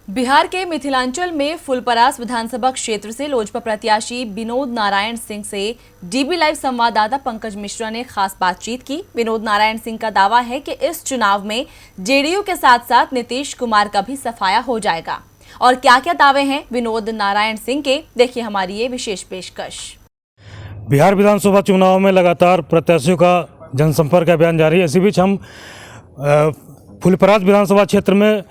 बिहार के मिथिलांचल में फुलपरास विधानसभा क्षेत्र से लोजपा प्रत्याशी विनोद नारायण सिंह से डीबी लाइव संवाददाता पंकज मिश्रा ने खास बातचीत की। विनोद नारायण सिंह का दावा है कि इस चुनाव में जेडीयू के साथ साथ नीतीश कुमार का भी सफाया हो जाएगा। और क्या क्या दावे हैं विनोद नारायण सिंह के, देखिए हमारी ये विशेष पेशकश। बिहार विधानसभा चुनाव में लगातार प्रत्याशियों का जनसंपर्क अभियान जारी है। इसी बीच हम फुलपरास विधानसभा क्षेत्र में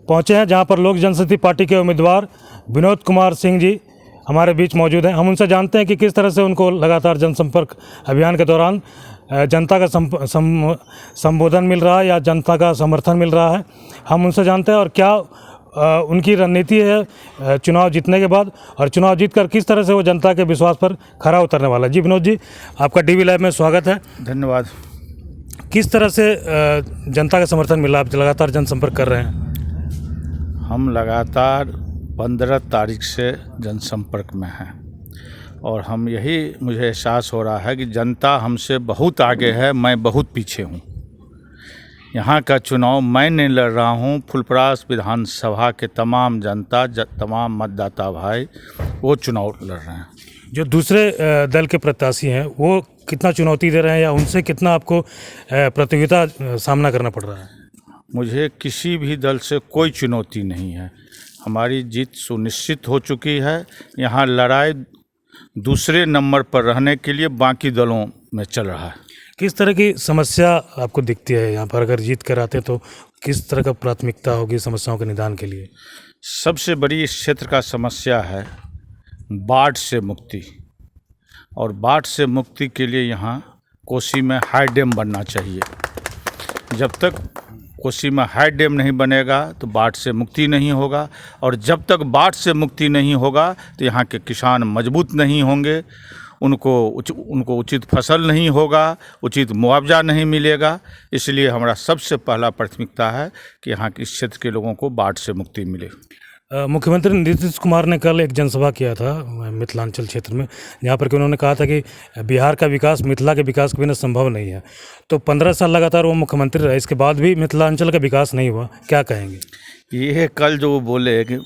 पहुंचे हैं, जहां पर लोक जनशक्ति पार्टी के उम्मीदवार विनोद कुमार सिंह जी हमारे बीच मौजूद हैं। हम उनसे जानते हैं कि किस तरह से उनको लगातार जनसंपर्क अभियान के दौरान जनता का संबोधन मिल रहा है या जनता का समर्थन मिल रहा है। हम उनसे जानते हैं और क्या उनकी रणनीति है चुनाव जीतने के बाद, और चुनाव जीतकर किस तरह से वो जनता के विश्वास पर खरा उतरने वाला है। जी विनोद जी, आपका डीवी लाइव में स्वागत है। धन्यवाद। किस तरह से जनता का समर्थन मिला? आप लगातार जनसंपर्क कर रहे हैं। हम लगातार 15 तारीख से जनसंपर्क में हैं और हम यही मुझे एहसास हो रहा है कि जनता हमसे बहुत आगे है, मैं बहुत पीछे हूँ। यहाँ का चुनाव मैं नहीं लड़ रहा हूँ, फुलपरास विधानसभा के तमाम जनता तमाम मतदाता भाई वो चुनाव लड़ रहे हैं। जो दूसरे दल के प्रत्याशी हैं वो कितना चुनौती दे रहे हैं या उनसे कितना आपको प्रतियोगिता सामना करना पड़ रहा है? मुझे किसी भी दल से कोई चुनौती नहीं है। हमारी जीत सुनिश्चित हो चुकी है। यहाँ लड़ाई दूसरे नंबर पर रहने के लिए बाकी दलों में चल रहा है। किस तरह की समस्या आपको दिखती है यहाँ पर? अगर जीत कर आते तो किस तरह का प्राथमिकता होगी समस्याओं के निदान के लिए? सबसे बड़ी इस क्षेत्र का समस्या है बाढ़ से मुक्ति, और बाढ़ से मुक्ति के लिए यहाँ कोसी में हाई डैम बनना चाहिए। जब तक कोसी में हाई डैम नहीं बनेगा तो बाढ़ से मुक्ति नहीं होगा, और जब तक बाढ़ से मुक्ति नहीं होगा तो यहाँ के किसान मजबूत नहीं होंगे, उनको उचित फसल नहीं होगा, उचित मुआवजा नहीं मिलेगा। इसलिए हमारा सबसे पहला प्राथमिकता है कि यहाँ के इस क्षेत्र के लोगों को बाढ़ से मुक्ति मिले। मुख्यमंत्री नीतीश कुमार ने कल एक जनसभा किया था मिथिलांचल क्षेत्र में, जहाँ पर कि उन्होंने कहा था कि बिहार का विकास मिथिला के विकास के बिना संभव नहीं है। तो 15 साल लगातार वो मुख्यमंत्री रहे, इसके बाद भी मिथिलांचल का विकास नहीं हुआ, क्या कहेंगे? ये कल जो वो बोले कि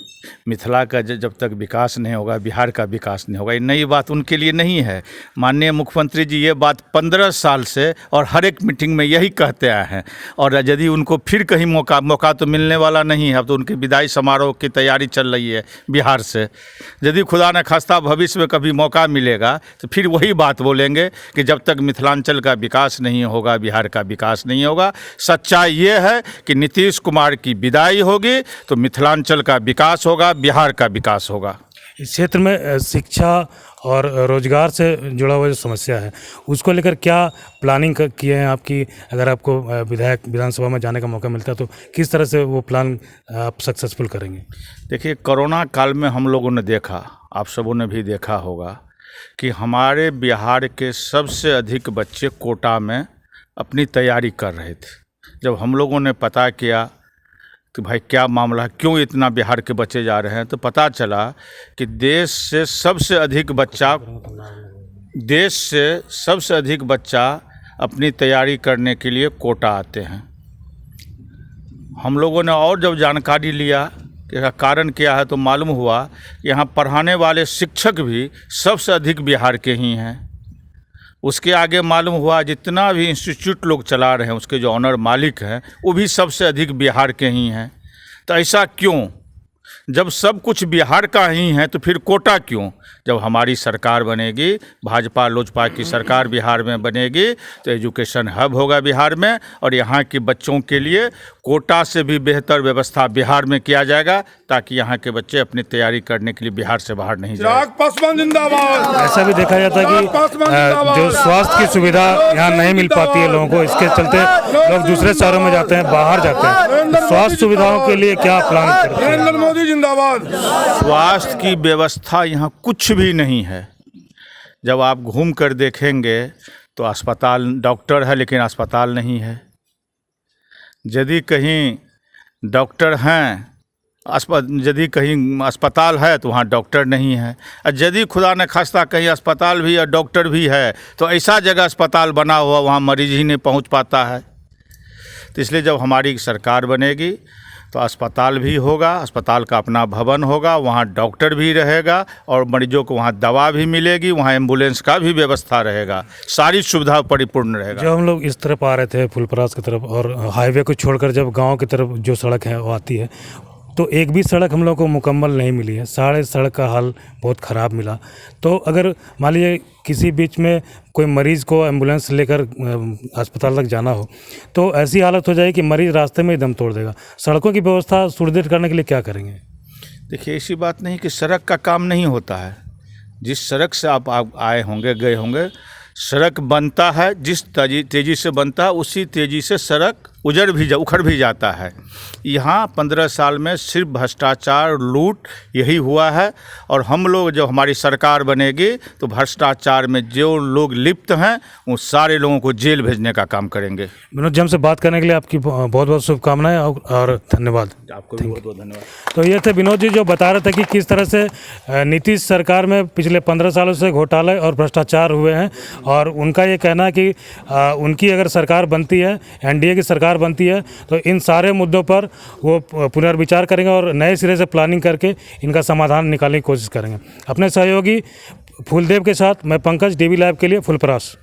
मिथिला का जब तक विकास नहीं होगा बिहार का विकास नहीं होगा, ये नई बात उनके लिए नहीं है। माननीय मुख्यमंत्री जी ये बात 15 साल से और हर एक मीटिंग में यही कहते आए हैं, और यदि उनको फिर कहीं मौका तो मिलने वाला नहीं है। अब तो उनकी विदाई समारोह की तैयारी चल रही है बिहार से। यदि खुदा न खास्ता भविष्य में कभी मौका मिलेगा तो फिर वही बात बोलेंगे कि जब तक मिथिलांचल का विकास नहीं होगा बिहार का विकास नहीं होगा। सच्चाई ये है कि नीतीश कुमार की विदाई होगी तो मिथिलांचल का विकास होगा, बिहार का विकास होगा। इस क्षेत्र में शिक्षा और रोजगार से जुड़ा हुआ जो समस्या है उसको लेकर क्या प्लानिंग किए हैं आपकी? अगर आपको विधानसभा में जाने का मौका मिलता है तो किस तरह से वो प्लान आप सक्सेसफुल करेंगे? देखिए, कोरोना काल में हम लोगों ने देखा, आप सबों ने भी देखा होगा कि हमारे बिहार के सबसे अधिक बच्चे कोटा में अपनी तैयारी कर रहे थे। जब हम लोगों ने पता किया कि भाई क्या मामला है, क्यों इतना बिहार के बच्चे जा रहे हैं, तो पता चला कि देश से सबसे अधिक बच्चा अपनी तैयारी करने के लिए कोटा आते हैं। हम लोगों ने और जब जानकारी लिया कि इसका कारण क्या है तो मालूम हुआ कि यहाँ पढ़ाने वाले शिक्षक भी सबसे अधिक बिहार के ही हैं। उसके आगे मालूम हुआ जितना भी इंस्टीट्यूट लोग चला रहे हैं उसके जो ऑनर मालिक हैं वो भी सबसे अधिक बिहार के ही हैं। तो ऐसा क्यों? जब सब कुछ बिहार का ही है तो फिर कोटा क्यों? जब हमारी सरकार बनेगी, भाजपा लोजपा की सरकार बिहार में बनेगी तो एजुकेशन हब होगा बिहार में, और यहाँ के बच्चों के लिए कोटा से भी बेहतर व्यवस्था बिहार में किया जाएगा ताकि यहाँ के बच्चे अपनी तैयारी करने के लिए बिहार से बाहर नहीं जाए। ऐसा भी देखा जाता है कि जो स्वास्थ्य की सुविधा यहाँ नहीं मिल पाती है लोगों को, इसके चलते लोग दूसरे शहरों में जाते हैं, बाहर जाते हैं। तो स्वास्थ्य सुविधाओं के लिए क्या प्लान करते हैं? नरेंद्र मोदी जिंदाबाद। स्वास्थ्य की व्यवस्था यहाँ कुछ भी नहीं है। जब आप घूम कर देखेंगे तो अस्पताल, डॉक्टर है लेकिन अस्पताल नहीं है। यदि कहीं डॉक्टर हैं, यदि कहीं अस्पताल है तो वहाँ डॉक्टर नहीं है। और यदि खुदा न खास्ता कहीं अस्पताल भी और डॉक्टर भी है तो ऐसा जगह अस्पताल बना हुआ वहाँ मरीज ही नहीं पहुँच पाता है। तो इसलिए जब हमारी सरकार बनेगी तो अस्पताल भी होगा, अस्पताल का अपना भवन होगा, वहाँ डॉक्टर भी रहेगा और मरीजों को वहाँ दवा भी मिलेगी, वहाँ एम्बुलेंस का भी व्यवस्था रहेगा, सारी सुविधा परिपूर्ण रहेगा। जब हम लोग इस तरफ आ रहे थे फुलपरास की तरफ और हाईवे को छोड़कर जब गांव की तरफ जो सड़क है वो आती है, तो एक भी सड़क हम लोग को मुकम्मल नहीं मिली है, सारे सड़क का हाल बहुत ख़राब मिला। तो अगर मान लीजिए किसी बीच में कोई मरीज़ को एम्बुलेंस लेकर अस्पताल तक जाना हो, तो ऐसी हालत हो जाए कि मरीज़ रास्ते में ही दम तोड़ देगा। सड़कों की व्यवस्था सुदृढ़ करने के लिए क्या करेंगे? देखिए, ऐसी बात नहीं कि सड़क का काम नहीं होता है। जिस सड़क से आप आए होंगे, गए होंगे, सड़क बनता है, जिस तेज़ी से बनता है उसी तेज़ी से सड़क उखड़ भी जाता है। यहाँ 15 साल में सिर्फ भ्रष्टाचार, लूट यही हुआ है। और हम लोग जब हमारी सरकार बनेगी तो भ्रष्टाचार में जो लोग लिप्त हैं उन सारे लोगों को जेल भेजने का काम करेंगे। विनोद जी, हमसे बात करने के लिए आपकी बहुत बहुत शुभकामनाएं और धन्यवाद। आपको भी बहुत बहुत धन्यवाद। तो ये थे विनोद जी जो बता रहे थे कि किस तरह से नीतीश सरकार में पिछले 15 सालों से घोटाले और भ्रष्टाचार हुए हैं, और उनका ये कहना है कि उनकी अगर सरकार बनती है, एनडीए की सरकार बनती है, तो इन सारे मुद्दों पर वो पुनर्विचार करेंगे और नए सिरे से प्लानिंग करके इनका समाधान निकालने की कोशिश करेंगे। अपने सहयोगी फूलदेव के साथ मैं पंकज, डीबी लाइव के लिए फुलपरास।